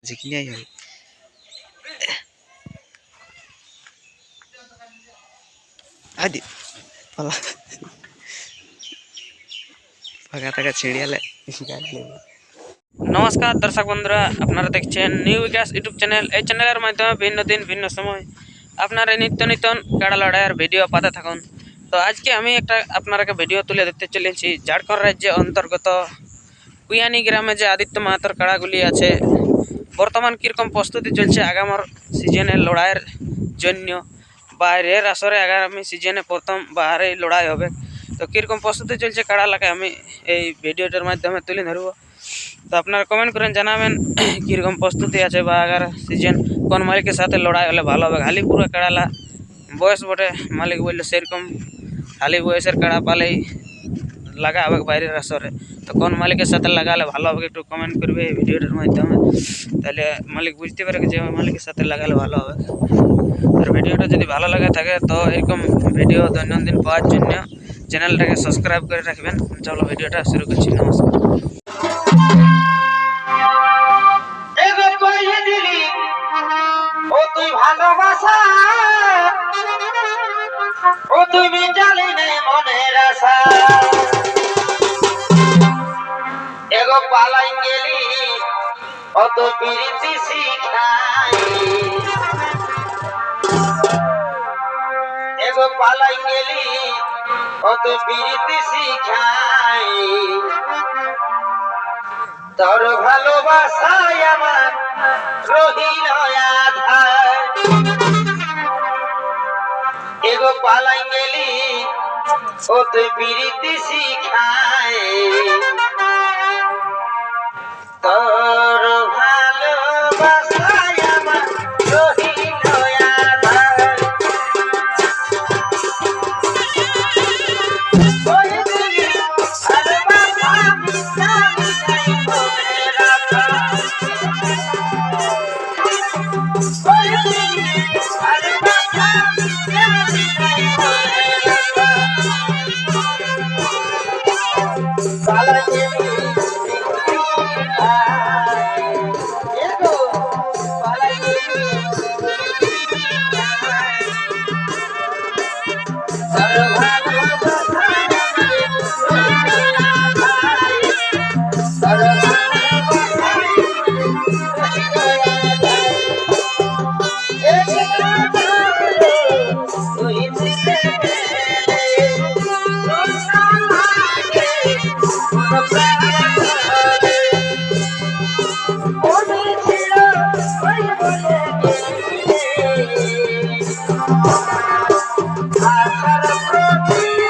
যিখিনি আই হয় আদি পালা ফাঁকা টাকা ছিড়িয়ালে নমস্কার দর্শক বন্ধুরা, আপনারা দেখছেন নিউ বিকাশ ইউটিউব চ্যানেল। এই চ্যানেলের মাধ্যমে ভিন্ন দিন ভিন্ন সময় আপনারা নিত্য নতুন কাড়া লড়াইয়ের ভিডিও পাতে থাকুন। তো আজকে আমি একটা আপনারাকে ভিডিও তুলে দিতে চলেছি ঝাড়খণ্ড রাজ্যের অন্তর্গত কুয়ানি গ্রামে যে আদিত্য মাহাতর কাড়াগুলি আছে, বর্তমান কীরকম প্রস্তুতি চলছে আগামী সিজনে লড়াইয়ের জন্য। বাইরের আসরে আগামী সিজনে প্রথম বাহারে লড়াই হবে, তো কীরকম প্রস্তুতি চলছে কাড়া লাগে আমি এই ভিডিওটার মাধ্যমে তুলে ধরব। তো আপনারা কমেন্ট করেন, জানাবেন কীরকম প্রস্তুতি আছে বা আগার সিজন কোন মালিকের সাথে লড়াই হলে ভালো হবে। খালি পুরো কাড়ালা বয়স বটে, মালিক বললে সেরকম খালি বয়সের কাড়া পালেই লাগা হবে বাইরের আসরে। তো কোন মালিকের সাথে লাগালে ভালো হবে একটু কমেন্ট করবে এই ভিডিওটার মাধ্যমে, তাহলে মালিক বুঝতে পারে যে মালিকের সাথে লাগালে ভালো হবে। আর ভিডিওটা যদি ভালো লাগে থাকে তো এরকম ভিডিও দৈনন্দিন পাওয়ার জন্য চ্যানেলটাকে সাবস্ক্রাইব করে রাখবেন। চলো ভিডিওটা শুরু করছি। নমস্কার। তুই ভালোবাসা ও তুই মিটালি নে মনের আশা, এগো পালাই গেলি ও তুই প্রীতি শিখাই, এগো পালাই গেলি ও তুই প্রীতি শিখাই, তোর ভালোবাসায় আমার রহিল আধার, এগো পালাই গেলি ও তুই প্রীতি শিখাই, তোর ভালোবাসায় আমার রহিল আধার, ওই তুই ভালোবাসা মিটালি নাই মনের আশা, ওই তুই ভালোবাসা মিটালি নাই মনের আশা, পালাই গেলি এগো পালাই গেলি তোর ভালোবাসায় আমার রহিল আধার, তোর ভালোবাসায় রহিল আধার, তুই দিতে গেলে রোজা লাগে কোনো প্রাণ ধরে, মনে ছিল ওই বলে গেলে আশার প্রদীপ